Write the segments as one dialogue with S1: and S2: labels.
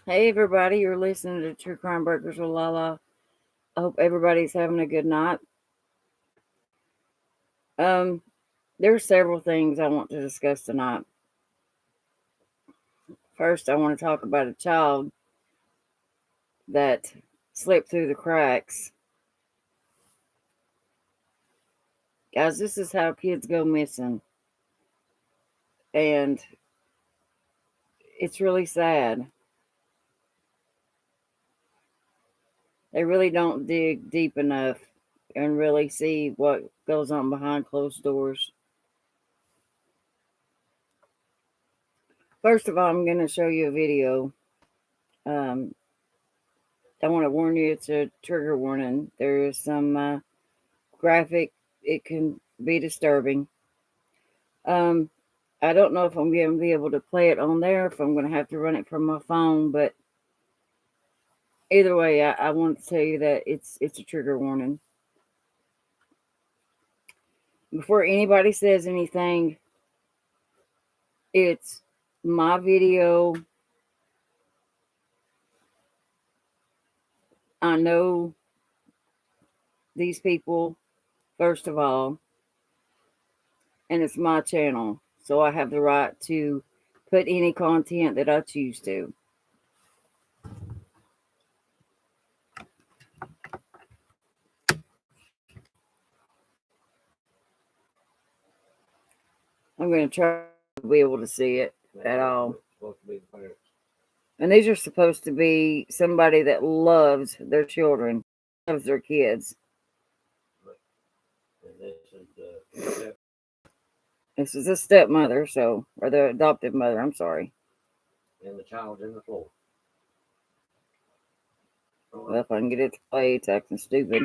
S1: Hey everybody, you're listening to True Crime Breakers with Lala. I hope everybody's having a good night. Um, there are several things I want to discuss tonight. First, I want to talk about a child that slipped through the cracks. Guys, this is how kids go missing. And it's really sad. They really don't dig deep enough and really see what goes on behind closed doors. First of all, I'm going to show you a video. Um, I want to warn you, it's a trigger warning. There is some graphic, it can be disturbing. Um, I don't know if I'm going to be able to play it on there, if I'm going to have to run it from my phone, but either way, I want to tell you that it's a trigger warning. Before anybody says anything, it's my video. I know these people, first of all, and it's my channel, so I have the right to put any content that I choose to. I'm going to try to be able to see it at all. And these are supposed to be somebody that loves their children, loves their kids. This is a stepmother, or the adoptive mother, I'm sorry.
S2: And the child's in the floor.
S1: Well, if I can get it to play, it's acting stupid.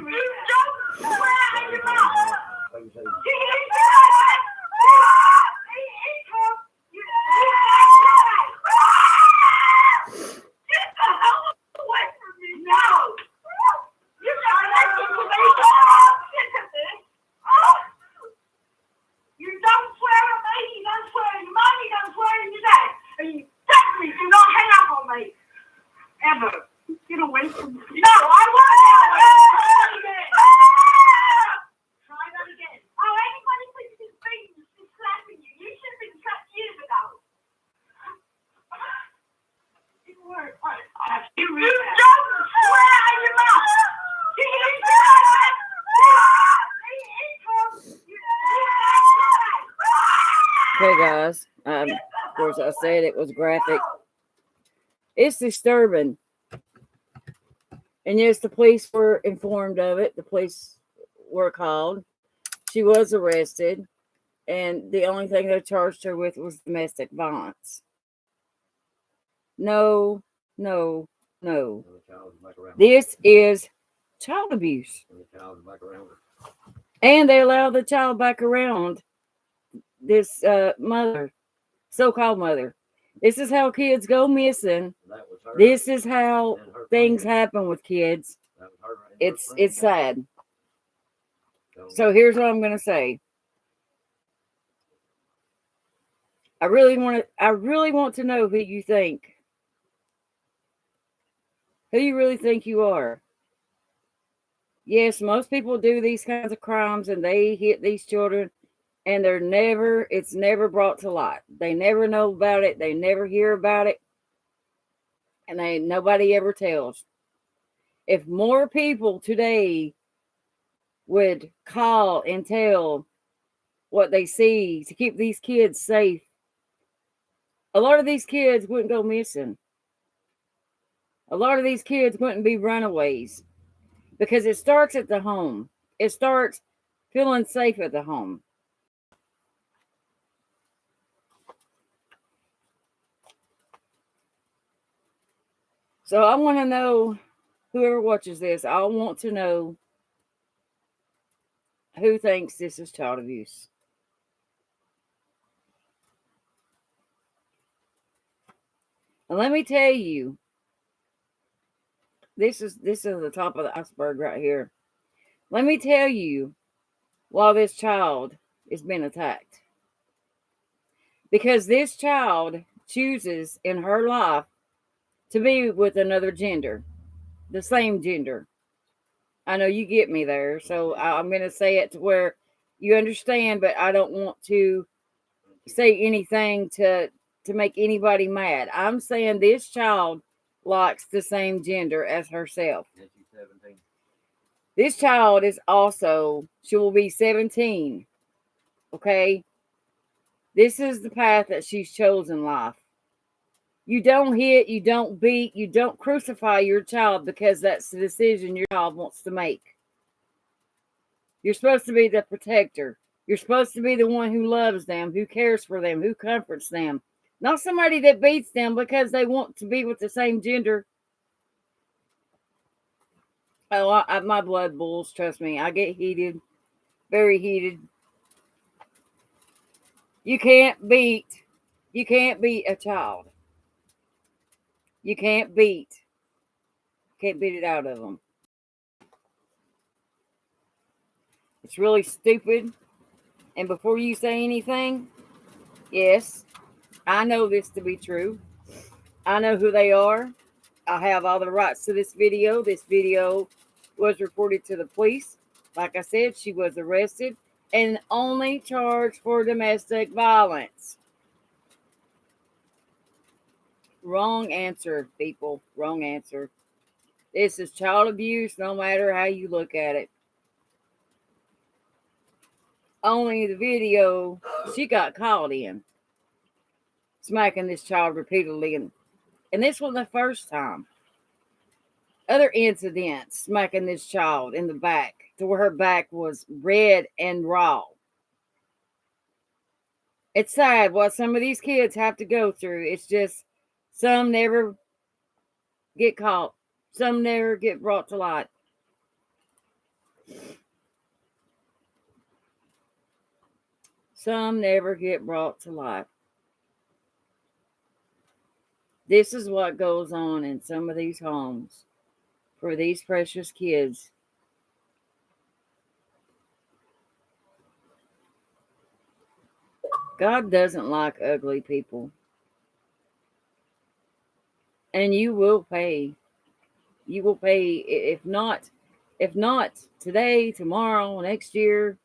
S3: Get away from me. No, I want to. Try that again. Oh, anybody thinks his face is slapping you. You should have been slapped years ago. It worked. You don't swear out your mouth.
S1: Okay, guys. Of course, I said it was graphic. It's disturbing. And yes, the police were informed of it. The police were called. She was arrested. And the only thing they charged her with was domestic violence. No, no, no. This is child abuse. And they allow the child back around this mother, so-called mother. This is how kids go missing. This is how things happen with kids. It's sad. So here's what I'm going to say. I really want to know who you really think you are. Yes, most people do these kinds of crimes and they hit these children and it's never brought to light. They never know about it. They never hear about it. And nobody ever tells. If more people today would call and tell what they see to keep these kids safe, a lot of these kids wouldn't go missing. A lot of these kids wouldn't be runaways because it starts at the home. It starts feeling safe at the home. So I want to know, whoever watches this, I want to know who thinks this is child abuse. And let me tell you, this is the top of the iceberg right here. Let me tell you why this child is being attacked. Because this child chooses in her life to be with another gender, the same gender. I know you get me there, so I'm going to say it to where you understand, but I don't want to say anything to make anybody mad. I'm saying this child likes the same gender as herself.
S2: And she's 17.
S1: This child is also, she will be 17. Okay? This is the path that she's chosen life. You don't hit, you don't beat, you don't crucify your child because that's the decision your child wants to make. You're supposed to be the protector. You're supposed to be the one who loves them, who cares for them, who comforts them. Not somebody that beats them because they want to be with the same gender. Oh, my blood boils, trust me. I get heated, very heated. You can't beat a child. You can't beat it out of them. It's really stupid. And before you say anything, yes, I know this to be true. I know who they are. I have all the rights to this video. This video was reported to the police. Like I said, she was arrested and only charged for domestic violence. Wrong answer, people. Wrong answer. This is child abuse, no matter how you look at it. Only the video she got caught in smacking this child repeatedly, and this wasn't the first time. Other incidents smacking this child in the back to where her back was red and raw. It's sad what some of these kids have to go through. It's just some never get caught, some never get brought to light. Some never get brought to light. This is what goes on in some of these homes for these precious kids. God doesn't like ugly people. And you will pay. You will pay, if not today, tomorrow, next year,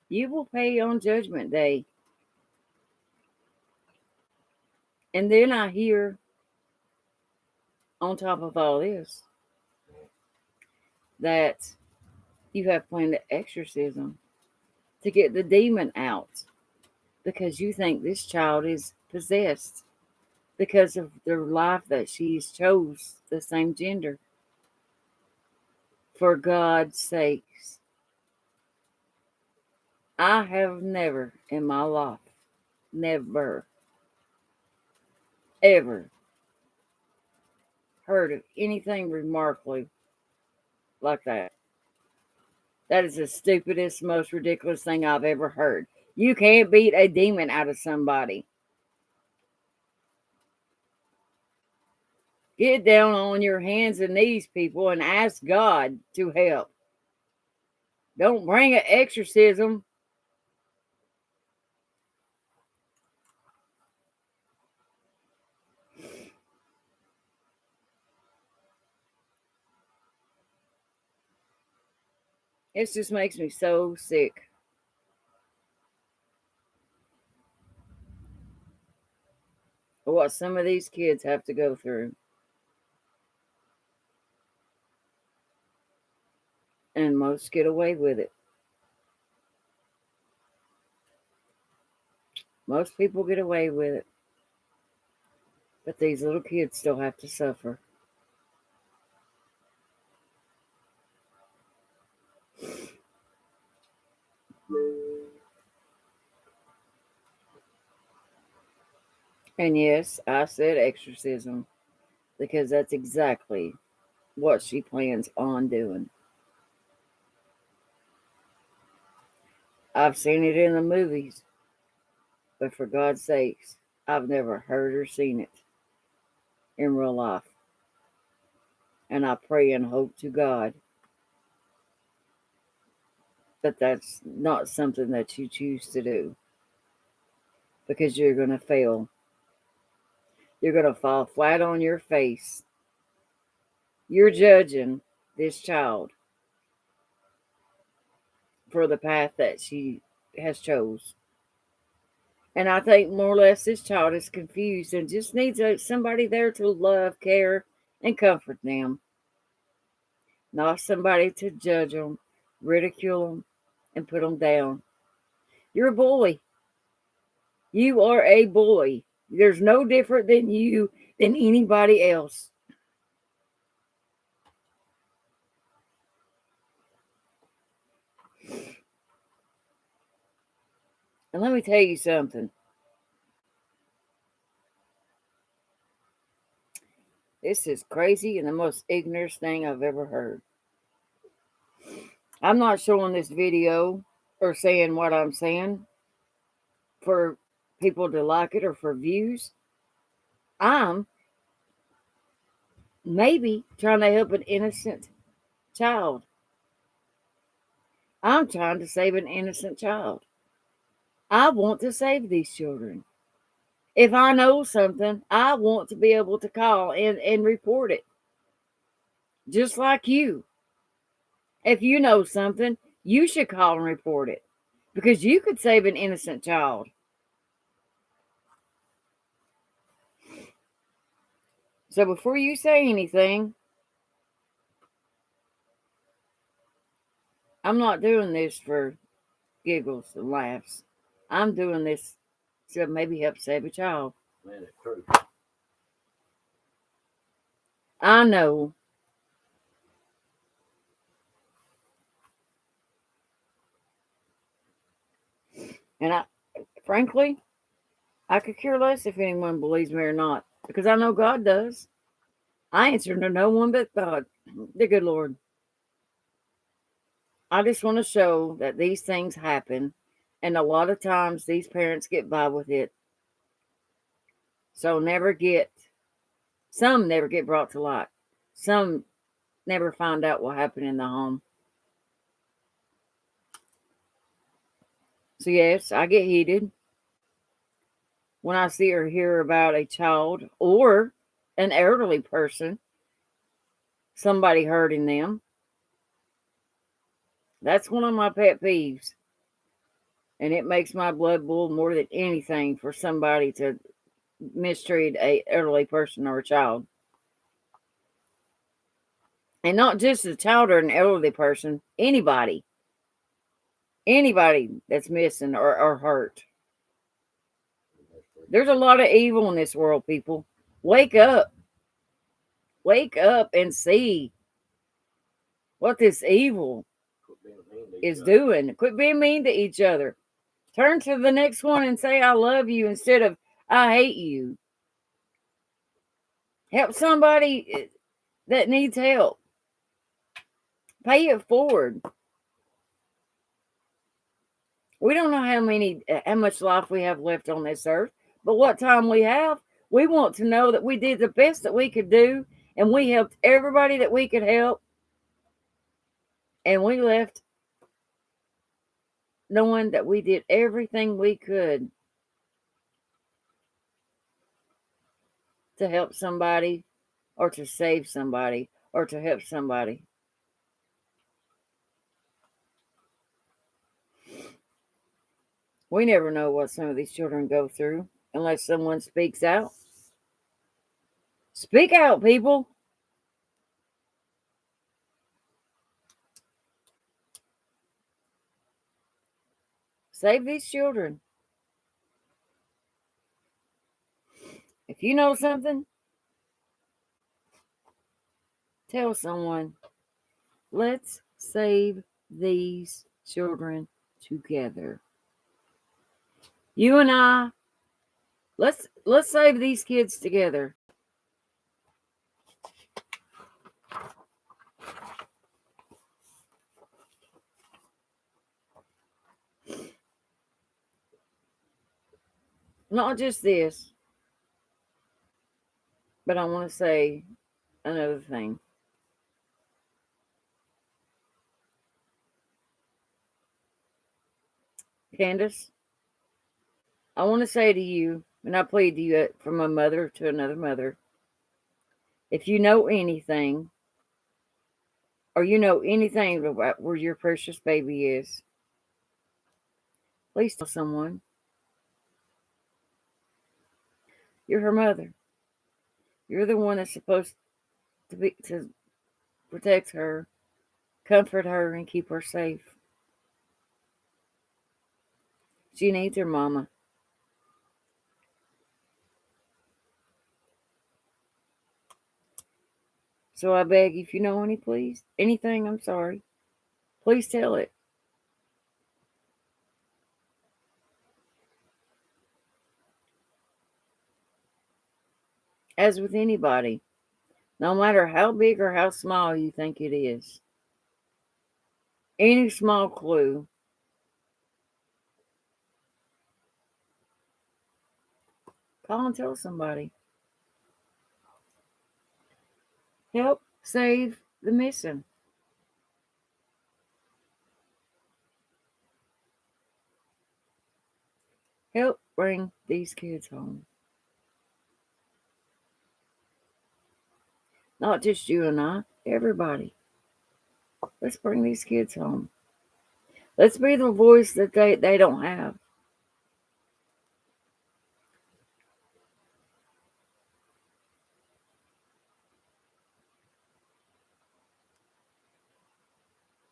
S1: you will pay on Judgment Day. And then I hear, on top of all this, that you have planned an exorcism to get the demon out because you think this child is possessed because of the life that she's chose the same gender. For God's sakes, I have never in my life, never, ever heard of anything remarkably like that. That is the stupidest, most ridiculous thing I've ever heard. You can't beat a demon out of somebody. Get down on your hands and knees, people, and ask God to help. Don't bring an exorcism. It just makes me so sick. What some of these kids have to go through. And most get away with it. Most people get away with it. But these little kids still have to suffer. And yes, I said exorcism because that's exactly what she plans on doing. I've seen it in the movies, but for God's sakes, I've never heard or seen it in real life. And I pray and hope to God that that's not something that you choose to do, because you're going to fail. you're going to fall flat on your face. You're judging this child for the path that she has chose. And I think more or less this child is confused and just needs somebody there to love, care, and comfort them. Not somebody to judge them, ridicule them, and put them down. You're a boy. You are a boy. There's no different than you than anybody else. And let me tell you something. This is crazy and the most ignorant thing I've ever heard. I'm not showing this video or saying what I'm saying for people to like it or for views. I'm maybe trying to help an innocent child. I'm trying to save an innocent child. I want to save these children. If I know something, I want to be able to call and report it. Just like you. If you know something, you should call and report it. Because you could save an innocent child. So before you say anything, I'm not doing this for giggles and laughs. I'm doing this to maybe help save a child.
S2: Man, it's true.
S1: I know. And frankly, I could care less if anyone believes me or not. Because I know God does. I answer to no one but God, the good Lord. I just want to show that these things happen. And a lot of times these parents get by with it. So some never get brought to light. Some never find out what happened in the home. So yes, I get heated when I see or hear about a child or an elderly person, somebody hurting them. That's one of my pet peeves. And it makes my blood boil more than anything for somebody to mistreat an elderly person or a child. And not just a child or an elderly person, anybody. Anybody that's missing or hurt. There's a lot of evil in this world, people. Wake up. Wake up and see what this evil is doing. Quit being mean to each other. Turn to the next one and say, I love you instead of I hate you. Help somebody that needs help. Pay it forward. We don't know how much life we have left on this earth, but what time we have, we want to know that we did the best that we could do, and we helped everybody that we could help, and we left knowing that we did everything we could to help somebody or to save somebody or to help somebody. We never know what some of these children go through unless someone speaks out. Speak out, people. Save these children. If you know something, tell someone. Let's save these children together. You and I, let's save these kids together. Not just this, but I want to say another thing. Candace, I want to say to you And I plead to you from a mother to another mother. If you know anything, or you know anything about where your precious baby is, please tell someone. You're her mother. You're the one that's supposed to protect her, comfort her, and keep her safe. She needs her mama. So I beg, if you know anything, I'm sorry, please tell it. As with anybody, no matter how big or how small you think it is, any small clue, call and tell somebody. Help save the missing. Help bring these kids home. Not just you and I, everybody. Let's bring these kids home. Let's be the voice that they don't have.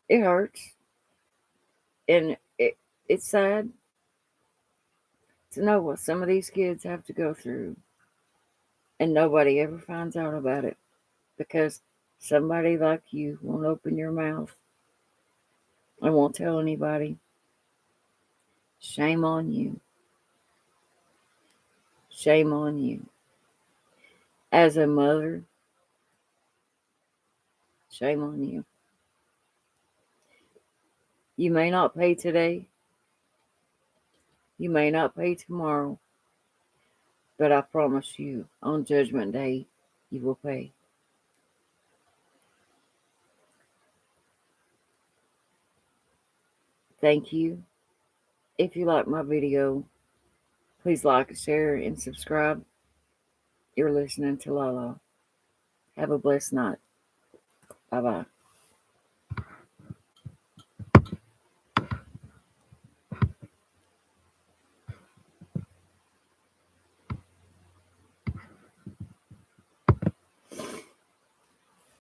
S1: It hurts. And it's sad to know what some of these kids have to go through. And nobody ever finds out about it because somebody like you won't open your mouth and won't tell anybody. Shame on you. Shame on you. As a mother, shame on you. You may not pay today. You may not pay tomorrow. But I promise you, on Judgment Day, you will pay. Thank you. If you like my video, please like, share, and subscribe. You're listening to Lala. Have a blessed night. Bye-bye.